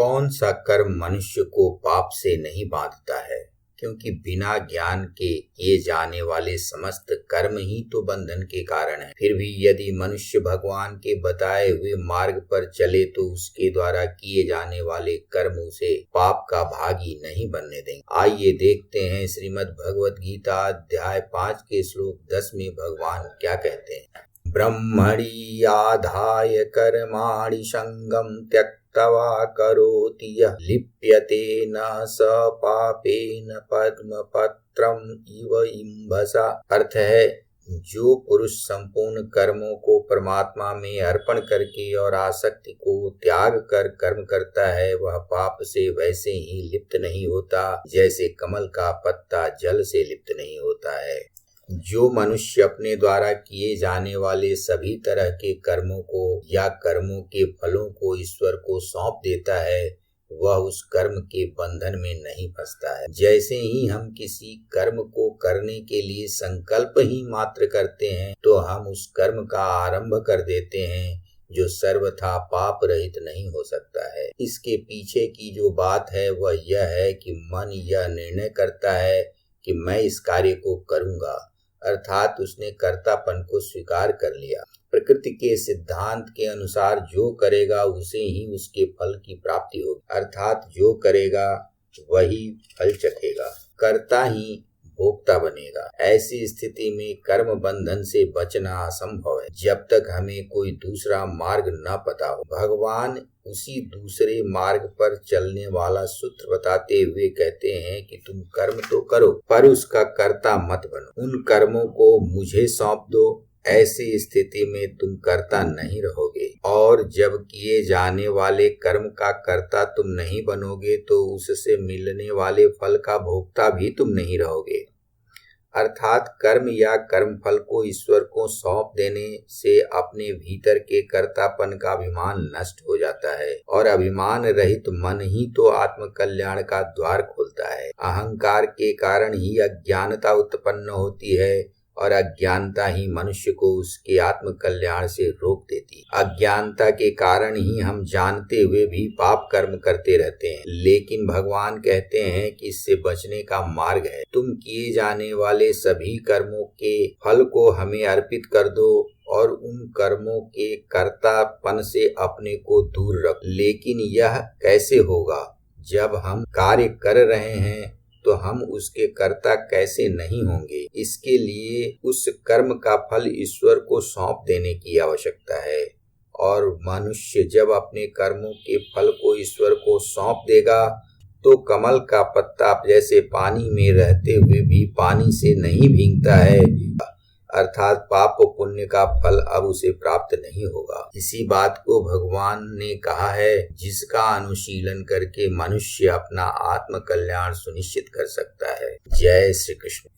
कौन सा कर्म मनुष्य को पाप से नहीं बांधता है, क्योंकि बिना ज्ञान के किए जाने वाले समस्त कर्म ही तो बंधन के कारण है। फिर भी यदि मनुष्य भगवान के बताए हुए मार्ग पर चले तो उसके द्वारा किए जाने वाले कर्म उसे पाप का भागी नहीं बनने देंगे। आइए देखते हैं श्रीमद् भगवद गीता अध्याय 5 के श्लोक 10 में भगवान क्या कहते हैं। ब्रह्मणि आधाय कर्माणि संगम त्यक्त्वा करोति यः लिप्यते न स पापेन पद्मपत्रम इव इम्भसा। अर्थ है, जो पुरुष संपूर्ण कर्मों को परमात्मा में अर्पण करके और आसक्ति को त्याग कर कर्म करता है, वह पाप से वैसे ही लिप्त नहीं होता जैसे कमल का पत्ता जल से लिप्त नहीं होता है। जो मनुष्य अपने द्वारा किए जाने वाले सभी तरह के कर्मों को या कर्मों के फलों को ईश्वर को सौंप देता है, वह उस कर्म के बंधन में नहीं फंसता है। जैसे ही हम किसी कर्म को करने के लिए संकल्प ही मात्र करते हैं तो हम उस कर्म का आरंभ कर देते हैं, जो सर्वथा पाप रहित नहीं हो सकता है। इसके पीछे की जो बात है वह यह है कि मन यह निर्णय करता है कि मैं इस कार्य को करूंगा, अर्थात उसने कर्तापन को स्वीकार कर लिया। प्रकृति के सिद्धांत के अनुसार जो करेगा उसे ही उसके फल की प्राप्ति होगी, अर्थात जो करेगा वही फल चखेगा, कर्ता ही भोक्ता बनेगा। ऐसी स्थिति में कर्म बंधन से बचना असंभव है जब तक हमें कोई दूसरा मार्ग न पता हो। भगवान उसी दूसरे मार्ग पर चलने वाला सूत्र बताते हुए कहते हैं कि तुम कर्म तो करो पर उसका कर्ता मत बनो। उन कर्मों को मुझे सौंप दो, ऐसी स्थिति में तुम कर्ता नहीं रहोगे, और जब किए जाने वाले कर्म का कर्ता तुम नहीं बनोगे तो उससे मिलने वाले फल का भोक्ता भी तुम नहीं रहोगे। अर्थात कर्म या कर्म फल को ईश्वर को सौंप देने से अपने भीतर के कर्तापन का अभिमान नष्ट हो जाता है, और अभिमान रहित मन ही तो आत्म कल्याण का द्वार खोलता है। अहंकार के कारण ही अज्ञानता उत्पन्न होती है, और अज्ञानता ही मनुष्य को उसके आत्म कल्याण से रोक देती है। अज्ञानता के कारण ही हम जानते हुए भी पाप कर्म करते रहते हैं, लेकिन भगवान कहते हैं कि इससे बचने का मार्ग है। तुम किए जाने वाले सभी कर्मों के फल को हमें अर्पित कर दो और उन कर्मों के कर्तापन से अपने को दूर रख। लेकिन यह कैसे होगा? जब हम कार्य कर रहे हैं तो हम उसके कर्ता कैसे नहीं होंगे? इसके लिए उस कर्म का फल ईश्वर को सौंप देने की आवश्यकता है, और मनुष्य जब अपने कर्मों के फल को ईश्वर को सौंप देगा तो कमल का पत्ता जैसे पानी में रहते हुए भी पानी से नहीं भीगता है, अर्थात पाप पुण्य का फल अब उसे प्राप्त नहीं होगा। इसी बात को भगवान ने कहा है, जिसका अनुशीलन करके मनुष्य अपना आत्म कल्याण सुनिश्चित कर सकता है। जय श्री कृष्ण।